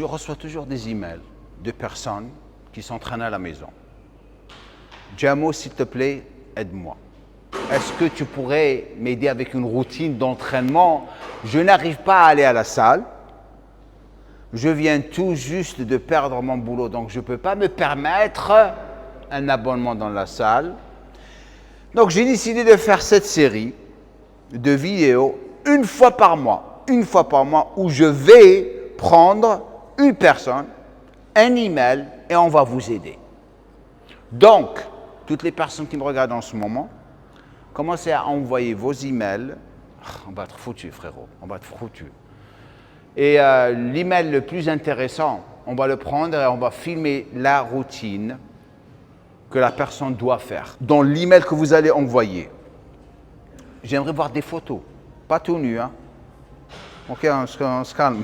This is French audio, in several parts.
je reçois toujours des emails de personnes qui s'entraînent à la maison. Jamo, s'il te plaît, aide-moi. Est-ce que tu pourrais m'aider avec une routine d'entraînement? Je n'arrive pas à aller à la salle. Je viens tout juste de perdre mon boulot, donc je ne peux pas me permettre un abonnement dans la salle. Donc j'ai décidé de faire cette série de vidéos une fois par mois, où je vais prendre une personne, un email et on va vous aider. Donc, toutes les personnes qui me regardent en ce moment, commencez à envoyer vos emails. On va être foutu, frérot, on va être foutu. Et l'email le plus intéressant, on va le prendre et on va filmer la routine que la personne doit faire. Dans l'email que vous allez envoyer, j'aimerais voir des photos, pas tout nu, hein. Ok, on se calme.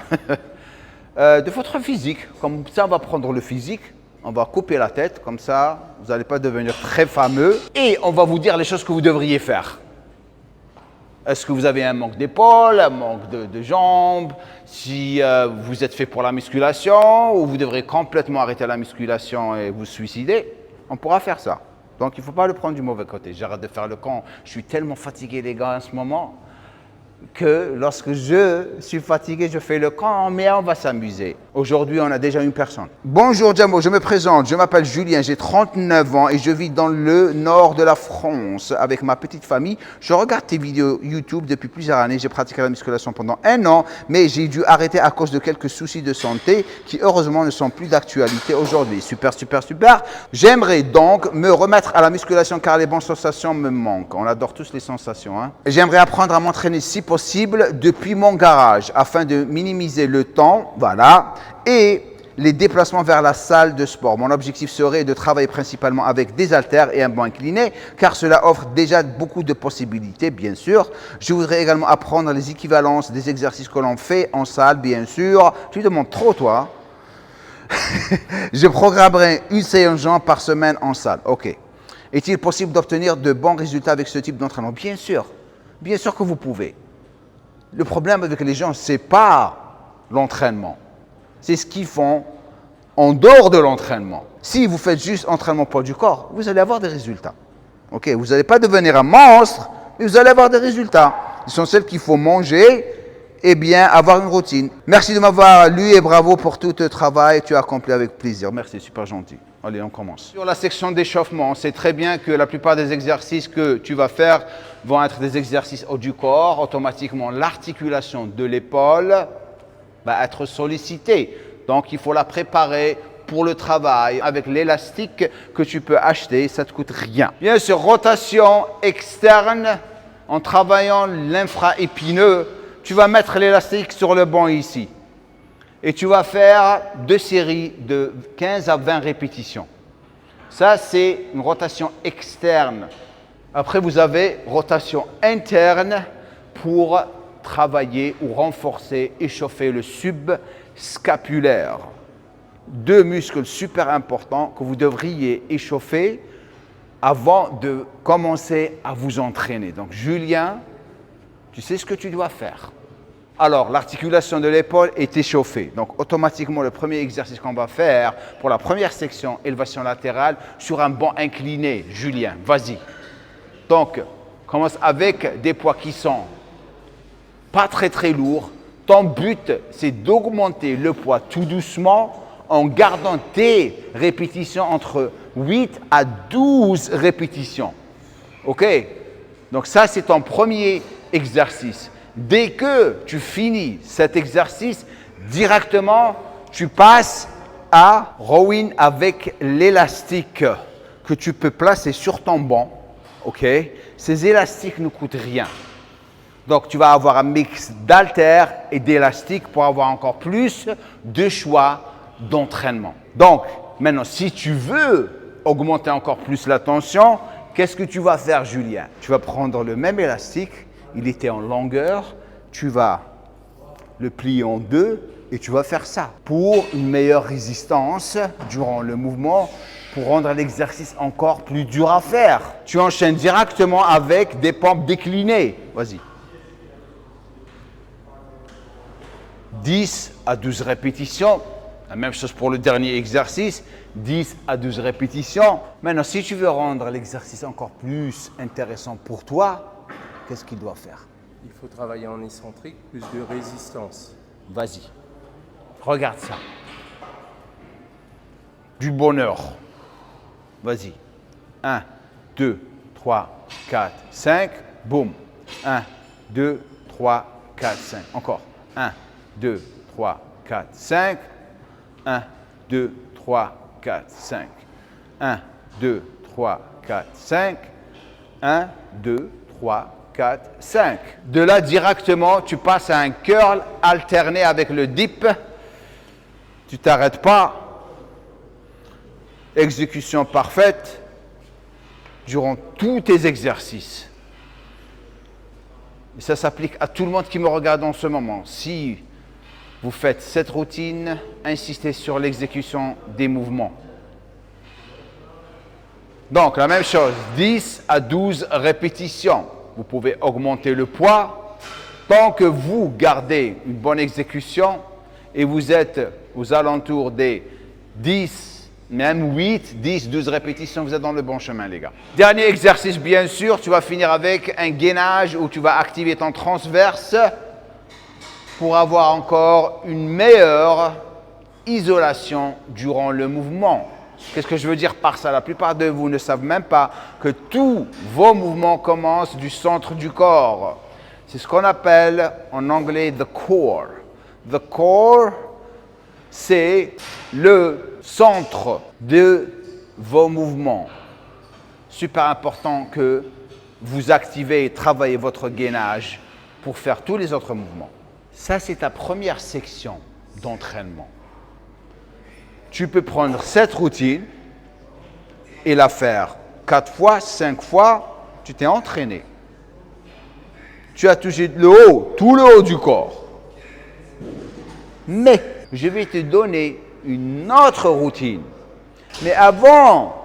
De votre physique, comme ça on va prendre le physique, on va couper la tête, comme ça vous n'allez pas devenir très fameux et on va vous dire les choses que vous devriez faire. Est-ce que vous avez un manque d'épaule, un manque de jambes, si vous êtes fait pour la musculation ou vous devrez complètement arrêter la musculation et vous suicider, on pourra faire ça. Donc il ne faut pas le prendre du mauvais côté. J'arrête de faire le con. Je suis tellement fatigué les gars en ce moment que lorsque je suis fatigué, je fais le camp, mais on va s'amuser. Aujourd'hui, on a déjà une personne. Bonjour Jamo, je me présente, je m'appelle Julien, j'ai 39 ans et je vis dans le nord de la France avec ma petite famille. Je regarde tes vidéos YouTube depuis plusieurs années, j'ai pratiqué la musculation pendant 1 an, mais j'ai dû arrêter à cause de quelques soucis de santé qui heureusement ne sont plus d'actualité aujourd'hui. Super, super, super. J'aimerais donc me remettre à la musculation car les bonnes sensations me manquent. On adore tous les sensations, hein. J'aimerais apprendre à m'entraîner si possible depuis mon garage afin de minimiser le temps, voilà, et les déplacements vers la salle de sport. Mon objectif serait de travailler principalement avec des haltères et un banc incliné car cela offre déjà beaucoup de possibilités, bien sûr. Je voudrais également apprendre les équivalences des exercices que l'on fait en salle, bien sûr. Tu demandes trop, toi. Je programmerai une séance par semaine en salle. Ok. Est-il possible d'obtenir de bons résultats avec ce type d'entraînement? Bien sûr que vous pouvez. Le problème avec les gens, ce n'est pas l'entraînement. C'est ce qu'ils font en dehors de l'entraînement. Si vous faites juste entraînement poids du corps, vous allez avoir des résultats. Okay, vous n'allez pas devenir un monstre, mais vous allez avoir des résultats. L'essentiel qu'il faut manger et bien avoir une routine. Merci de m'avoir lu et bravo pour tout le travail que tu as accompli avec plaisir. Merci, super gentil. Allez, on commence. Sur la section d'échauffement, on sait très bien que la plupart des exercices que tu vas faire vont être des exercices haut du corps. Automatiquement, l'articulation de l'épaule va être sollicitée. Donc, il faut la préparer pour le travail avec l'élastique que tu peux acheter. Ça ne te coûte rien. Bien sûr, rotation externe en travaillant l'infra-épineux. Tu vas mettre l'élastique sur le banc ici. Et tu vas faire 2 séries de 15 à 20 répétitions. Ça, c'est une rotation externe. Après, vous avez rotation interne pour travailler ou renforcer, échauffer le subscapulaire. 2 muscles super importants que vous devriez échauffer avant de commencer à vous entraîner. Donc, Julien, tu sais ce que tu dois faire. Alors, l'articulation de l'épaule est échauffée. Donc, automatiquement, le premier exercice qu'on va faire pour la première section, élévation latérale, sur un banc incliné. Julien, vas-y. Donc, commence avec des poids qui sont pas très, très lourds. Ton but, c'est d'augmenter le poids tout doucement en gardant tes répétitions entre 8 à 12 répétitions. OK? Donc, ça, c'est ton premier exercice. Dès que tu finis cet exercice, directement, tu passes à rowing avec l'élastique que tu peux placer sur ton banc. OK? Ces élastiques ne coûtent rien. Donc, tu vas avoir un mix d'haltères et d'élastiques pour avoir encore plus de choix d'entraînement. Donc, maintenant, si tu veux augmenter encore plus la tension, qu'est-ce que tu vas faire, Julien? Tu vas prendre le même élastique. Il était en longueur, tu vas le plier en 2 et tu vas faire ça pour une meilleure résistance durant le mouvement, pour rendre l'exercice encore plus dur à faire. Tu enchaînes directement avec des pompes déclinées. Vas-y. 10 à 12 répétitions, La même chose pour le dernier exercice, 10 à 12 répétitions. Maintenant, si tu veux rendre l'exercice encore plus intéressant pour toi, qu'est-ce qu'il doit faire? Il faut travailler en excentrique, plus de résistance. Vas-y, regarde ça. Du bonheur. Vas-y. 1, 2, 3, 4, 5. Boum. 1, 2, 3, 4, 5. Encore. 1, 2, 3, 4, 5. 1, 2, 3, 4, 5. 1, 2, 3, 4, 5. 1, 2, 3, 4, 5. De là, directement, tu passes à un curl alterné avec le dip. Tu ne t'arrêtes pas. Exécution parfaite durant tous tes exercices. Et ça s'applique à tout le monde qui me regarde en ce moment. Si vous faites cette routine, insistez sur l'exécution des mouvements. Donc, la même chose, 10 à 12 répétitions. Vous pouvez augmenter le poids tant que vous gardez une bonne exécution et vous êtes aux alentours des 10, même 8, 10, 12 répétitions, vous êtes dans le bon chemin, les gars. Dernier exercice, bien sûr, tu vas finir avec un gainage où tu vas activer ton transverse pour avoir encore une meilleure isolation durant le mouvement. Qu'est-ce que je veux dire par ça? La plupart de vous ne savent même pas que tous vos mouvements commencent du centre du corps. C'est ce qu'on appelle en anglais the core. The core, c'est le centre de vos mouvements. Super important que vous activez et travaillez votre gainage pour faire tous les autres mouvements. Ça, c'est ta première section d'entraînement. Tu peux prendre cette routine et la faire 4 fois, 5 fois, tu t'es entraîné. Tu as touché le haut, tout le haut du corps. Mais je vais te donner une autre routine. Mais avant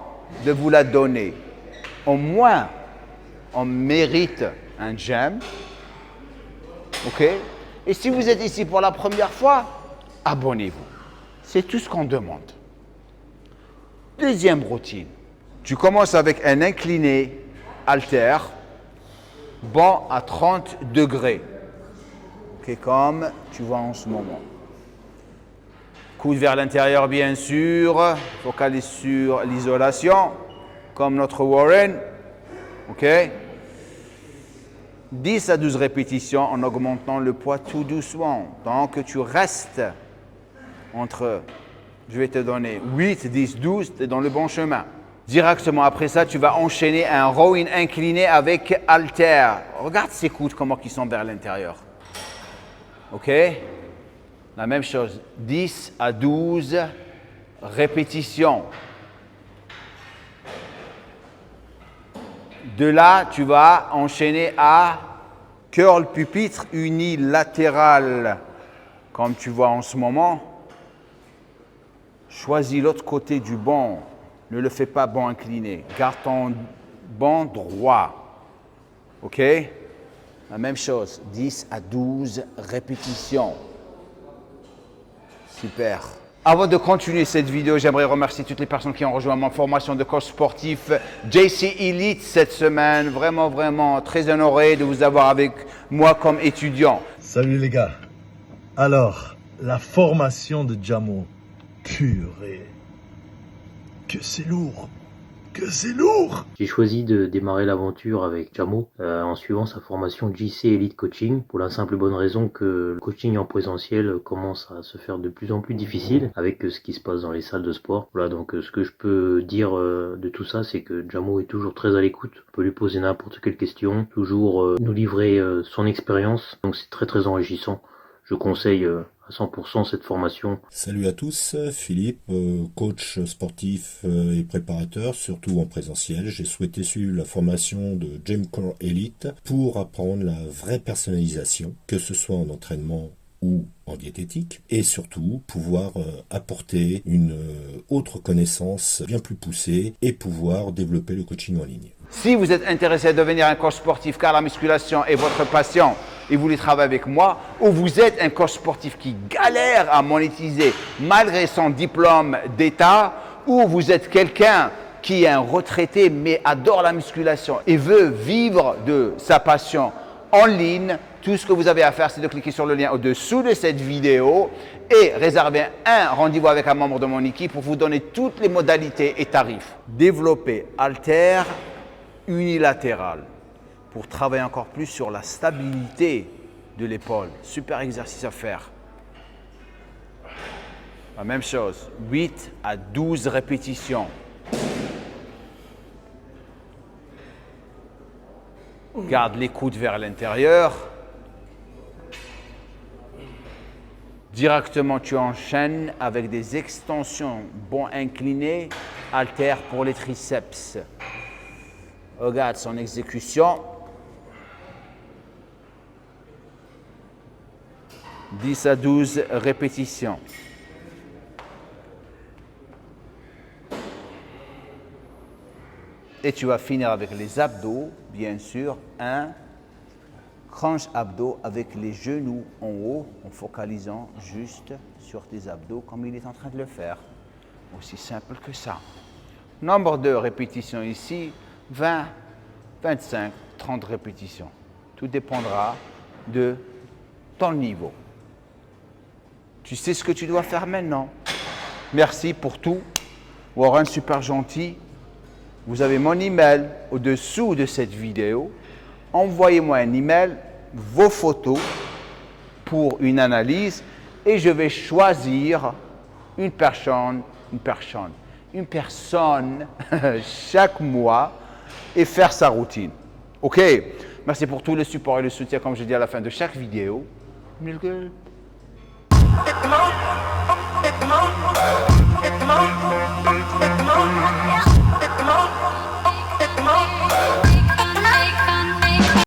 de vous la donner, au moins, on mérite un j'aime. OK? Et si vous êtes ici pour la première fois, abonnez-vous. C'est tout ce qu'on demande. Deuxième routine. Tu commences avec un incliné halter, bon à 30 degrés. Okay, comme tu vois en ce moment. Coude vers l'intérieur, bien sûr. Focalise sur l'isolation, comme notre Warren. OK? 10 à 12 répétitions en augmentant le poids tout doucement. Tant que tu restes entre, je vais te donner 8, 10, 12, tu es dans le bon chemin. Directement après ça, tu vas enchaîner un rowing incliné avec halter. Regarde ces coudes, comment ils sont vers l'intérieur. OK? La même chose, 10 à 12 répétitions. De là, tu vas enchaîner à curl pupitre unilatéral. Comme tu vois en ce moment, choisis l'autre côté du banc. Ne le fais pas banc incliné. Garde ton banc droit. OK? La même chose, 10 à 12 répétitions. Super. Avant de continuer cette vidéo, j'aimerais remercier toutes les personnes qui ont rejoint ma formation de coach sportif JC Elite cette semaine. Vraiment, vraiment très honoré de vous avoir avec moi comme étudiant. Salut les gars. Alors, la formation de Jamo, purée, que c'est lourd. Que c'est lourd! J'ai choisi de démarrer l'aventure avec Jamo en suivant sa formation JC Elite Coaching pour la simple et bonne raison que le coaching en présentiel commence à se faire de plus en plus difficile avec ce qui se passe dans les salles de sport. Voilà, donc ce que je peux dire de tout ça, c'est que Jamo est toujours très à l'écoute. On peut lui poser n'importe quelle question, toujours nous livrer son expérience. Donc c'est très très enrichissant. Je conseille à 100% cette formation. Salut à tous, Philippe, coach sportif et préparateur, surtout en présentiel. J'ai souhaité suivre la formation de GymCore Elite pour apprendre la vraie personnalisation, que ce soit en entraînement ou en diététique, et surtout pouvoir apporter une autre connaissance bien plus poussée et pouvoir développer le coaching en ligne. Si vous êtes intéressé à devenir un coach sportif car la musculation est votre passion, et vous voulez travailler avec moi, ou vous êtes un coach sportif qui galère à monétiser malgré son diplôme d'État, ou vous êtes quelqu'un qui est un retraité mais adore la musculation et veut vivre de sa passion en ligne, tout ce que vous avez à faire, c'est de cliquer sur le lien au-dessous de cette vidéo et réserver un rendez-vous avec un membre de mon équipe pour vous donner toutes les modalités et tarifs. Développer halter unilatéral pour travailler encore plus sur la stabilité de l'épaule. Super exercice à faire. La même chose, 8 à 12 répétitions. Garde les coudes vers l'intérieur. Directement, tu enchaînes avec des extensions bon inclinées, haltères pour les triceps. Regarde son exécution. 10 à 12 répétitions. Et tu vas finir avec les abdos, bien sûr. Un crunch abdos avec les genoux en haut, en focalisant juste sur tes abdos comme il est en train de le faire. Aussi simple que ça. Nombre de répétitions ici, 20, 25, 30 répétitions. Tout dépendra de ton niveau. Tu sais ce que tu dois faire maintenant. Merci pour tout. Warren, super gentil. Vous avez mon email au-dessous de cette vidéo. Envoyez-moi un email, vos photos pour une analyse et je vais choisir une personne chaque mois et faire sa routine. OK? Merci pour tout le support et le soutien comme je dis à la fin de chaque vidéo. Milk.